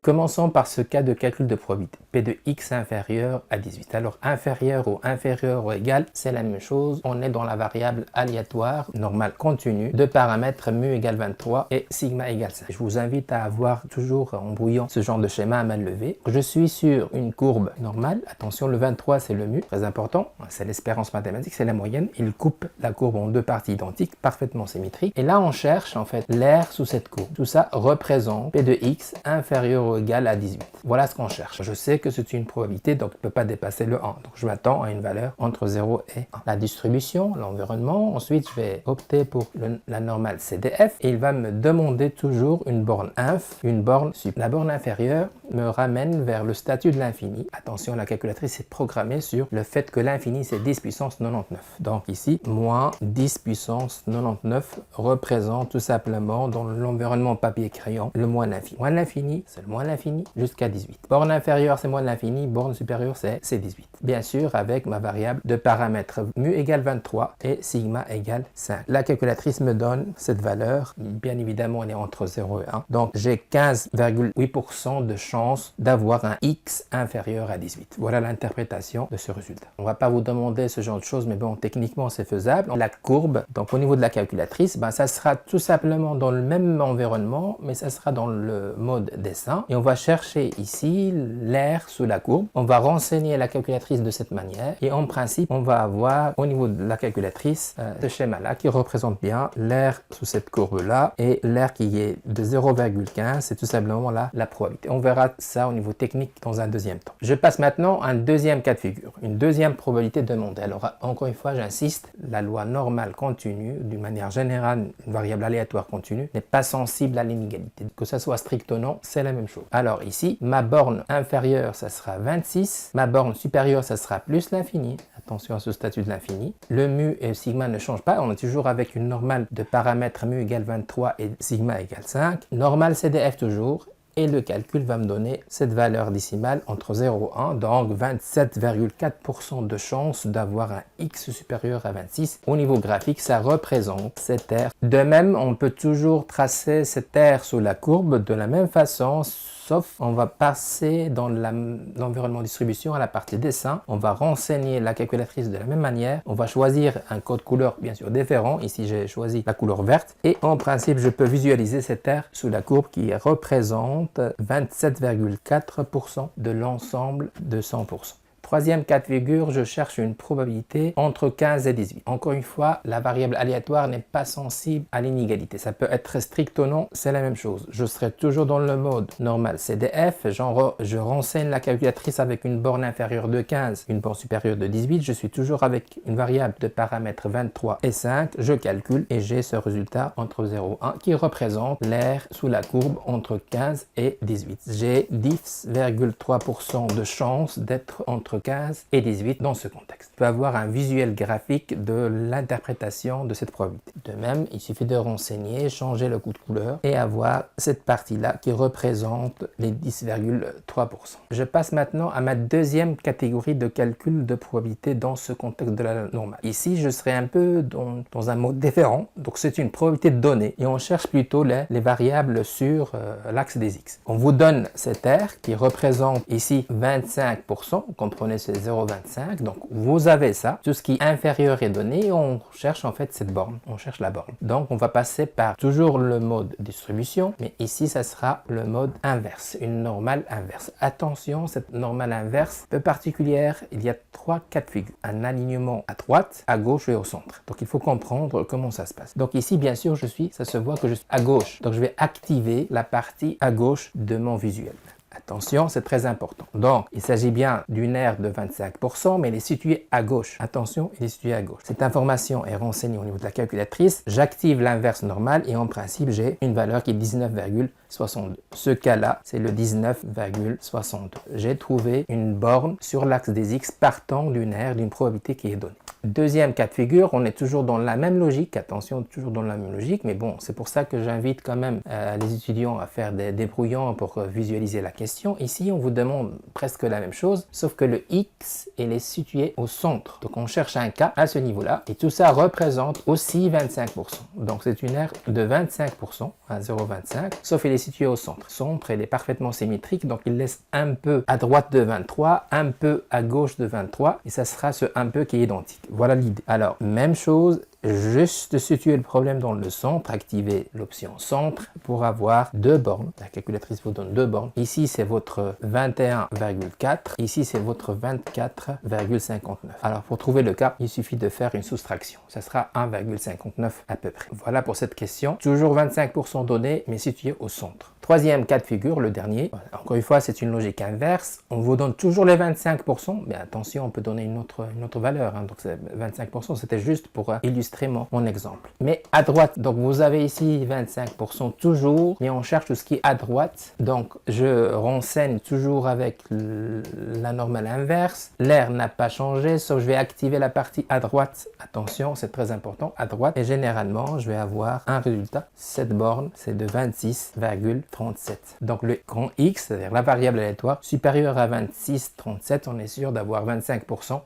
Commençons par ce cas de calcul de probabilité. P de x inférieur à 18. Alors inférieur ou égal, c'est la même chose. On est dans la variable aléatoire, normale continue, de paramètres mu égale 23 et sigma égale 5. Je vous invite à avoir toujours en brouillant ce genre de schéma à main levée. Je suis sur une courbe normale. Attention, le 23 c'est le mu, très important. C'est l'espérance mathématique, c'est la moyenne. Il coupe la courbe en deux parties identiques, parfaitement symétriques. Et là on cherche en fait l'aire sous cette courbe. Tout ça représente P de x inférieur ou égal à 18. Voilà ce qu'on cherche. Je sais que c'est une probabilité, donc il ne peut pas dépasser le 1. Donc je m'attends à une valeur entre 0 et 1. La distribution, l'environnement, ensuite je vais opter pour la normale CDF et il va me demander toujours une borne inf, une borne sup. La borne inférieure me ramène vers le statut de l'infini. Attention, la calculatrice est programmée sur le fait que l'infini c'est 10 puissance 99. Donc ici, moins 10 puissance 99 représente tout simplement dans l'environnement papier-crayon le moins l'infini. Moins l'infini, c'est le moins l'infini jusqu'à 18. Borne inférieure, c'est moins l'infini. Borne supérieure, c'est 18. Bien sûr, avec ma variable de paramètres mu égale 23 et sigma égale 5. La calculatrice me donne cette valeur. Bien évidemment, elle est entre 0 et 1. Donc, j'ai 15,8% de chance d'avoir un x inférieur à 18. Voilà l'interprétation de ce résultat. On ne va pas vous demander ce genre de choses, mais bon, techniquement, c'est faisable. La courbe, donc au niveau de la calculatrice, ça sera tout simplement dans le même environnement, mais ça sera dans le mode dessin. Et on va chercher ici l'aire sous la courbe. On va renseigner la calculatrice de cette manière. Et en principe, on va avoir au niveau de la calculatrice ce schéma-là qui représente bien l'aire sous cette courbe-là. Et l'aire qui est de 0,15, c'est tout simplement là la probabilité. On verra ça au niveau technique dans un deuxième temps. Je passe maintenant à un deuxième cas de figure. Une deuxième probabilité demandée. Alors encore une fois, j'insiste, la loi normale continue, d'une manière générale, une variable aléatoire continue, n'est pas sensible à l'inégalité. Que ça soit strict ou non, c'est la même chose. Alors ici, ma borne inférieure, ça sera 26. Ma borne supérieure, ça sera plus l'infini. Attention à ce statut de l'infini. Le mu et sigma ne changent pas. On est toujours avec une normale de paramètres mu égale 23 et sigma égale 5. Normale CDF toujours. Et le calcul va me donner cette valeur décimale entre 0 et 1, donc 27,4% de chance d'avoir un x supérieur à 26. Au niveau graphique, ça représente cette aire. De même, on peut toujours tracer cette aire sous la courbe de la même façon, sauf on va passer dans l'environnement distribution à la partie dessin. On va renseigner la calculatrice de la même manière. On va choisir un code couleur bien sûr différent. Ici, j'ai choisi la couleur verte. Et en principe, je peux visualiser cette aire sous la courbe qui représente 27,4% de l'ensemble de 100%. Troisième cas de figure, je cherche une probabilité entre 15 et 18. Encore une fois, la variable aléatoire n'est pas sensible à l'inégalité. Ça peut être strict ou non, c'est la même chose. Je serai toujours dans le mode normal CDF. Je renseigne la calculatrice avec une borne inférieure de 15, une borne supérieure de 18. Je suis toujours avec une variable de paramètres 23 et 5. Je calcule et j'ai ce résultat entre 0 et 1 qui représente l'aire sous la courbe entre 15 et 18. J'ai 10,3% de chance d'être entre 15 et 18 dans ce contexte. On peut avoir un visuel graphique de l'interprétation de cette probabilité. De même, il suffit de renseigner, changer le coup de couleur et avoir cette partie-là qui représente les 10,3%. Je passe maintenant à ma deuxième catégorie de calcul de probabilité dans ce contexte de la normale. Ici, je serai un peu dans un mode différent. Donc, c'est une probabilité de données et on cherche plutôt les variables sur l'axe des x. On vous donne cette aire qui représente ici 25%. Vous comprenez, c'est 0,25. Donc, vous avez ça. Tout ce qui est inférieur est donné. On cherche en fait cette borne. On cherche la borne. Donc, on va passer par toujours le mode distribution. Mais ici, ça sera le mode inverse. Une normale inverse. Attention, cette normale inverse peu particulière. Il y a trois cas de figure. Un alignement à droite, à gauche et au centre. Donc, il faut comprendre comment ça se passe. Donc, ici, bien sûr, ça se voit que je suis à gauche. Donc, je vais activer la partie à gauche de mon visuel. Attention, c'est très important. Donc, il s'agit bien d'une aire de 25%, mais elle est située à gauche. Attention, elle est située à gauche. Cette information est renseignée au niveau de la calculatrice. J'active l'inverse normale et en principe, j'ai une valeur qui est 19,62. Ce cas-là, c'est le 19,62. J'ai trouvé une borne sur l'axe des x partant d'une aire d'une probabilité qui est donnée. Deuxième cas de figure, on est toujours dans la même logique, attention, toujours dans la même logique, mais bon, c'est pour ça que j'invite quand même les étudiants à faire des brouillons pour visualiser la question. Ici, on vous demande presque la même chose, sauf que le x, il est situé au centre. Donc, on cherche un cas à ce niveau-là, et tout ça représente aussi 25%. Donc, c'est une aire de 25%, à 0,25, sauf qu'il est situé au centre. Centre, il est parfaitement symétrique, donc il laisse un peu à droite de 23, un peu à gauche de 23, et ça sera ce un peu qui est identique. Voilà l'idée. Alors, même chose, juste situer le problème dans le centre, activer l'option centre pour avoir deux bornes. La calculatrice vous donne deux bornes. Ici, c'est votre 21,4. Ici, c'est votre 24,59. Alors, pour trouver le cas, il suffit de faire une soustraction. Ça sera 1,59 à peu près. Voilà pour cette question. Toujours 25% donné, mais situé au centre. Troisième cas de figure, le dernier. Encore une fois, c'est une logique inverse. On vous donne toujours les 25%. Mais attention, on peut donner une autre valeur. Donc, 25%, c'était juste pour illustrer mon exemple. Mais à droite, donc vous avez ici 25% toujours, mais on cherche tout ce qui est à droite. Donc, je renseigne toujours avec la normale inverse. L'air n'a pas changé, sauf je vais activer la partie à droite. Attention, c'est très important, à droite. Et généralement, je vais avoir un résultat. Cette borne, c'est de 26,37. Donc, le grand X, c'est-à-dire la variable aléatoire, supérieure à 26,37, on est sûr d'avoir 25%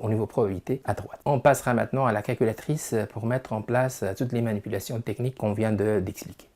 au niveau probabilité à droite. On passera maintenant à la calculatrice pour mettre en place toutes les manipulations techniques qu'on vient d'expliquer.